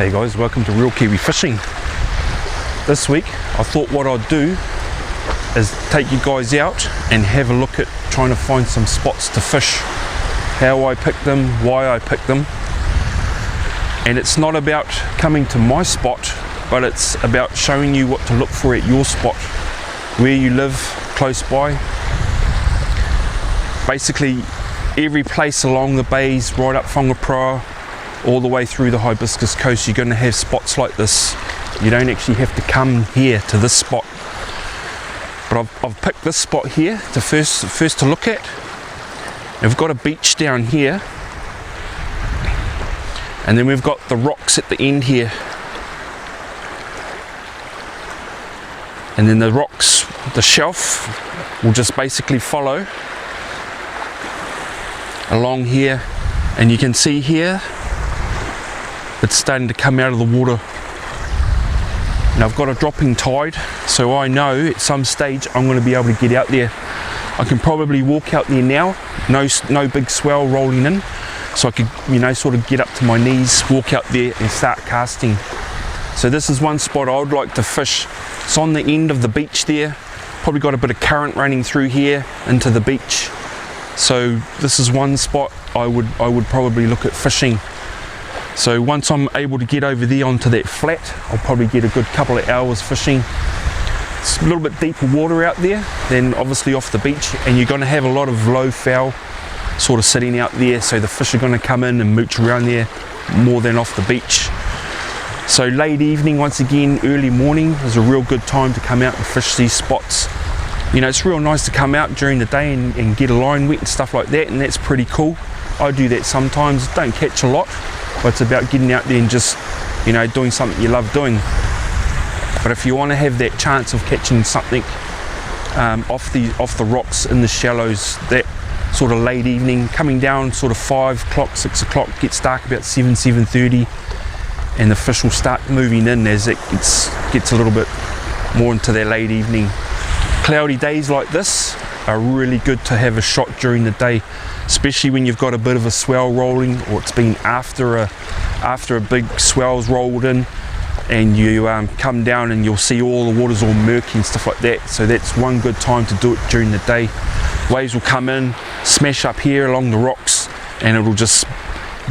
Hey guys, welcome to Real Kiwi Fishing. This week I thought what I'd do is take you guys out and have a look at trying to find some spots to fish, how I pick them, why I pick them. And it's not about coming to my spot, but it's about showing you what to look for at your spot, where you live, close by. Basically every place along the bays, right up Whangaproa, all the way through the Hibiscus Coast, you're going to have spots like this. You don't actually have to come here to this spot. But I've picked this spot here to first to look at. And we've got a beach down here, and then we've got the rocks at the end here. And then the rocks, the shelf, will just basically follow along here, and you can see here it's starting to come out of the water. Now I've got a dropping tide, so I know at some stage I'm going to be able to get out there. I can probably walk out there now, no big swell rolling in, so I could, sort of get up to my knees, walk out there and start casting. So this is one spot I would like to fish. It's on the end of the beach there, probably got a bit of current running through here into the beach. So this is one spot I would probably look at fishing. So once I'm able to get over there onto that flat, I'll probably get a good couple of hours fishing. It's a little bit deeper water out there than obviously off the beach, and you're going to have a lot of low fowl sort of sitting out there, so the fish are going to come in and mooch around there more than off the beach. So late evening, once again, early morning is a real good time to come out and fish these spots. It's real nice to come out during the day and get a line wet and stuff like that, and that's pretty cool. I do that sometimes, don't catch a lot, but it's about getting out there and just, doing something you love doing. But if you want to have that chance of catching something off the rocks in the shallows, that sort of late evening, coming down sort of 5 o'clock, 6 o'clock, gets dark about 7:30, and the fish will start moving in as it gets a little bit more into their late evening. Cloudy days like this are really good to have a shot during the day, especially when you've got a bit of a swell rolling, or it's been after a big swell's rolled in, and you come down and you'll see all the water's all murky and stuff like that. So that's one good time to do it during the day. Waves will come in, smash up here along the rocks, and it'll just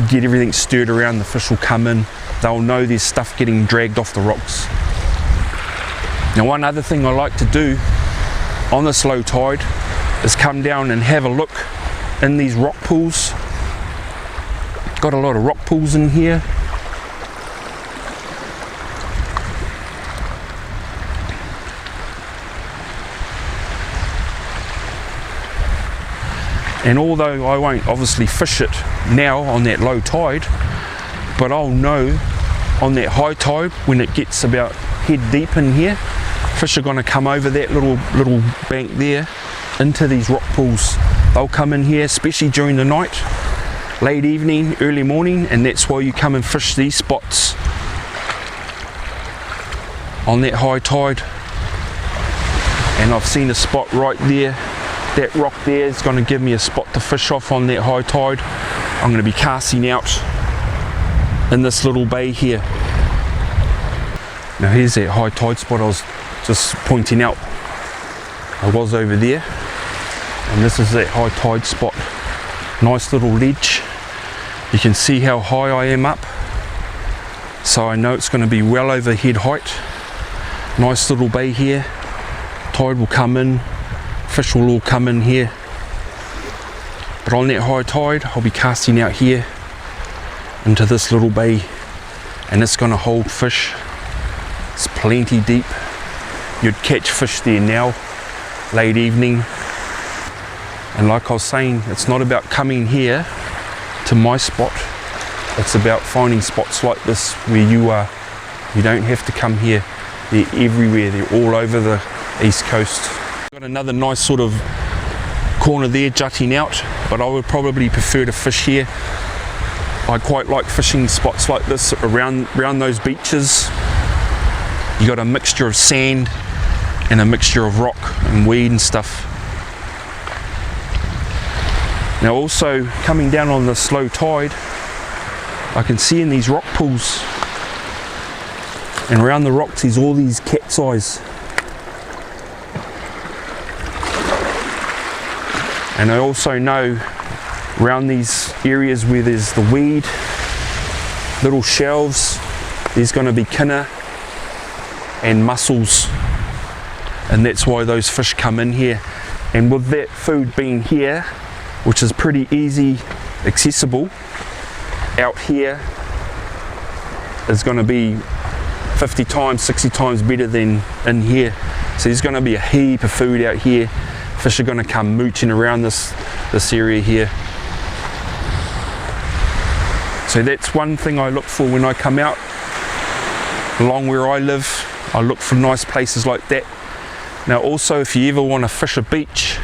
get everything stirred around. The fish will come in, they'll know there's stuff getting dragged off the rocks. Now one other thing I like to do on this low tide is come down and have a look in these rock pools. Got a lot of rock pools in here. And although I won't obviously fish it now on that low tide, but I'll know on that high tide, when it gets about head deep in here, fish are going to come over that little bank there into these rock pools. They'll come in here, especially during the night, late evening, early morning, and that's why you come and fish these spots on that high tide. And I've seen a spot right there. That rock there is going to give me a spot to fish off on that high tide. I'm going to be casting out in this little bay here. Now here's that high tide spot I was just pointing out. I was over there, and this is that high tide spot. Nice little ledge. You can see how high I am up, so I know it's going to be well over head height. Nice little bay here. Tide will come in, fish will all come in here. But on that high tide, I'll be casting out here into this little bay, and it's going to hold fish. It's plenty deep. You'd catch fish there now, late evening. And like I was saying, it's not about coming here to my spot. It's about finding spots like this where you are. You don't have to come here. They're everywhere. They're all over the east coast. Got another nice sort of corner there jutting out, but I would probably prefer to fish here. I quite like fishing spots like this around those beaches. You got a mixture of sand and a mixture of rock and weed and stuff. Now also coming down on the slow tide, I can see in these rock pools And around the rocks is all these cat's eyes. And I also know around these areas where there's the weed, little shelves, there's going to be kinna and mussels, and that's why those fish come in here. And with that food being here, which is pretty easy accessible, out here is going to be 50 times, 60 times better than in here. So there's going to be a heap of food out here. Fish are going to come mooching around this area here. So that's one thing I look for when I come out along where I live. I look for nice places like that. Now also, if you ever want to fish a beach,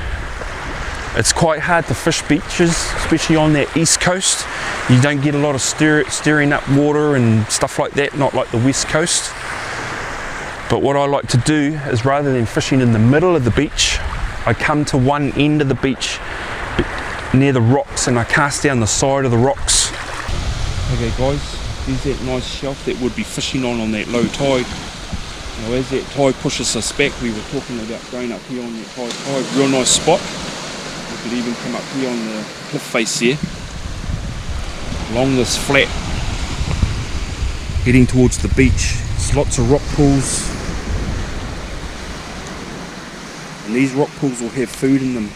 it's quite hard to fish beaches, especially on that east coast. You don't get a lot of stirring up water and stuff like that, not like the west coast. But what I like to do is, rather than fishing in the middle of the beach, I come to one end of the beach near the rocks and I cast down the side of the rocks. Okay guys, there's that nice shelf that would be fishing on that low tide. Now as that tide pushes us back, we were talking about going up here on that high tide, real nice spot. We could even come up here on the cliff face there, along this flat, heading towards the beach. There's lots of rock pools, and these rock pools will have food in them.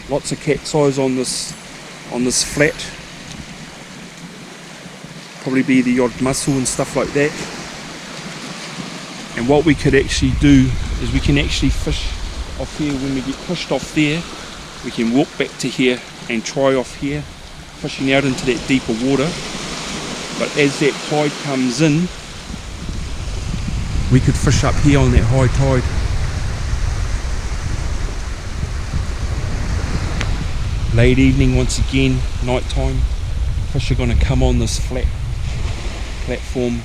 Lots of cat's eyes on this flat. Probably be the odd mussel and stuff like that. And what we could actually do is we can actually fish off here. When we get pushed off there, we can walk back to here and try off here, fishing out into that deeper water. But as that tide comes in, we could fish up here on that high tide. Late evening, once again, night time, fish are going to come on this flat platform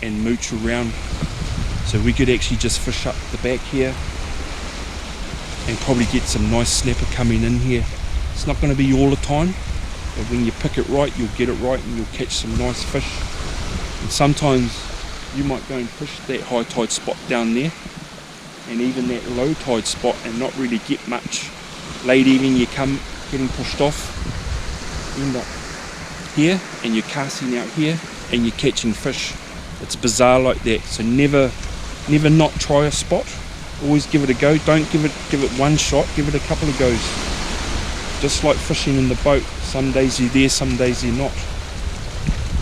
and mooch around. So we could actually just fish up the back here and probably get some nice snapper coming in here. It's not going to be all the time, but when you pick it right, you'll get it right and you'll catch some nice fish. And sometimes you might go and fish that high tide spot down there, and even that low tide spot, and not really get much. Late evening, you come getting pushed off, end up here and you're casting out here and you're catching fish. It's bizarre like that. So never not try a spot. Always give it a go. Don't give it one shot, give it a couple of goes. Just like fishing in the boat, some days you're there, some days you're not.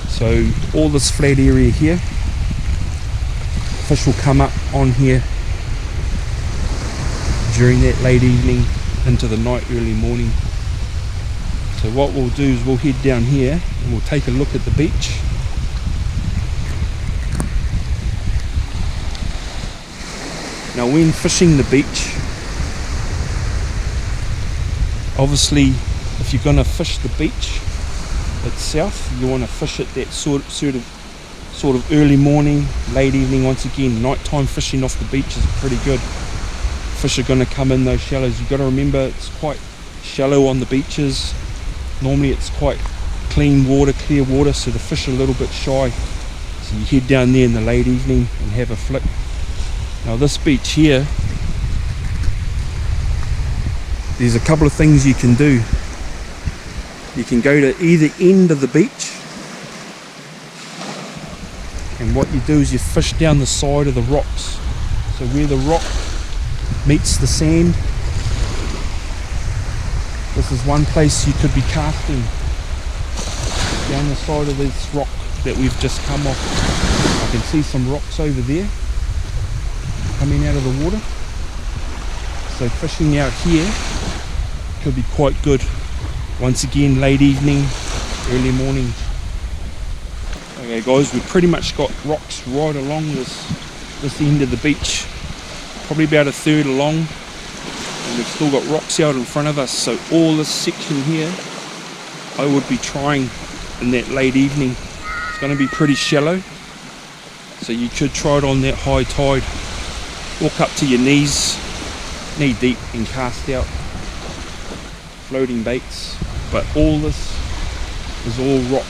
So all this flat area here, fish will come up on here during that late evening into the night, early morning. So what we'll do is we'll head down here and we'll take a look at the beach. Now when fishing the beach, obviously if you're going to fish the beach itself, you want to fish it that sort of early morning, late evening. Once again, nighttime fishing off the beach is pretty good. Fish are going to come in those shallows. You've got to remember it's quite shallow on the beaches. Normally it's quite clean water, clear water, so the fish are a little bit shy. So you head down there in the late evening and have a flick. Now this beach here, there's a couple of things you can do. You can go to either end of the beach, and what you do is you fish down the side of the rocks. So where the rock meets the sand, this is one place you could be casting, down the side of this rock that we've just come off. I can see some rocks over there coming out of the water. So fishing out here could be quite good. Once again, late evening, early morning. Okay guys, we've pretty much got rocks right along this end of the beach, probably about a third along, and we've still got rocks out in front of us. So all this section here I would be trying in that late evening. It's going to be pretty shallow, so you could try it on that high tide. Walk up to your knees, knee deep, and cast out floating baits. But all this is all rock.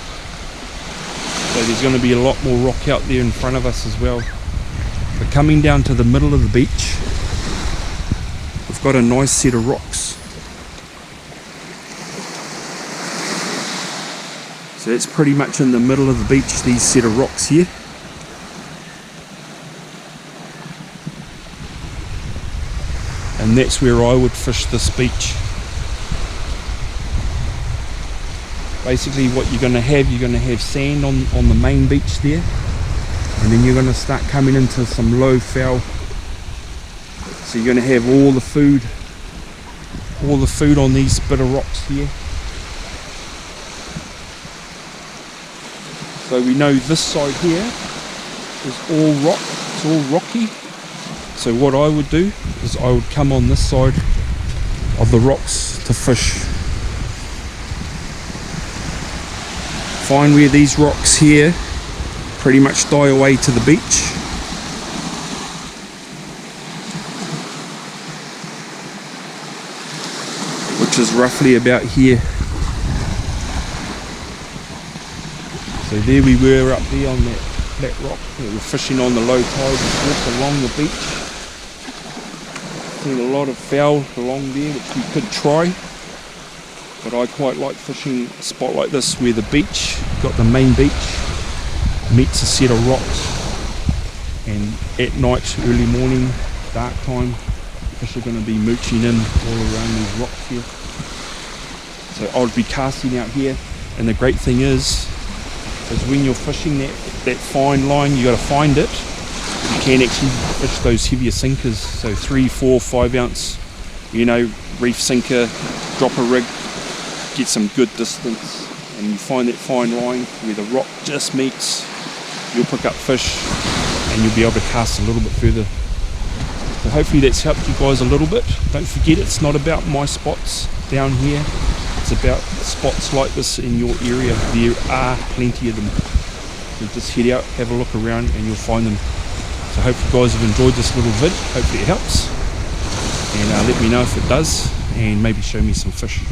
So there's going to be a lot more rock out there in front of us as well. But coming down to the middle of the beach, we've got a nice set of rocks. So that's pretty much in the middle of the beach, these set of rocks here. And that's where I would fish this beach. Basically what you're going to have sand on the main beach there. And then you're going to start coming into some low foul. So you're going to have all the food on these bit of rocks here. So we know this side here is all rock, it's all rocky. So what I would do is I would come on this side of the rocks to fish. Find where these rocks here pretty much die away to the beach. Which is roughly about here. So there we were up there on that rock. We were fishing on the low tide, we walked along the beach. Seen a lot of fowl along there which we could try. But I quite like fishing a spot like this where the beach, got the main beach, meets a set of rocks. And at night, early morning, dark time, fish are going to be mooching in all around these rocks here. So I'll be casting out here, and the great thing is when you're fishing that fine line, you got to find it. You can actually fish those heavier sinkers, so 3, 4, 5 ounce, reef sinker, drop a rig, get some good distance, and you find that fine line where the rock just meets, you'll pick up fish and you'll be able to cast a little bit further. So hopefully that's helped you guys a little bit. Don't forget, it's not about my spots down here. It's about spots like this in your area. There are plenty of them. So just head out, have a look around, and you'll find them. So I hope you guys have enjoyed this little vid. Hopefully it helps. And let me know if it does, and maybe show me some fish.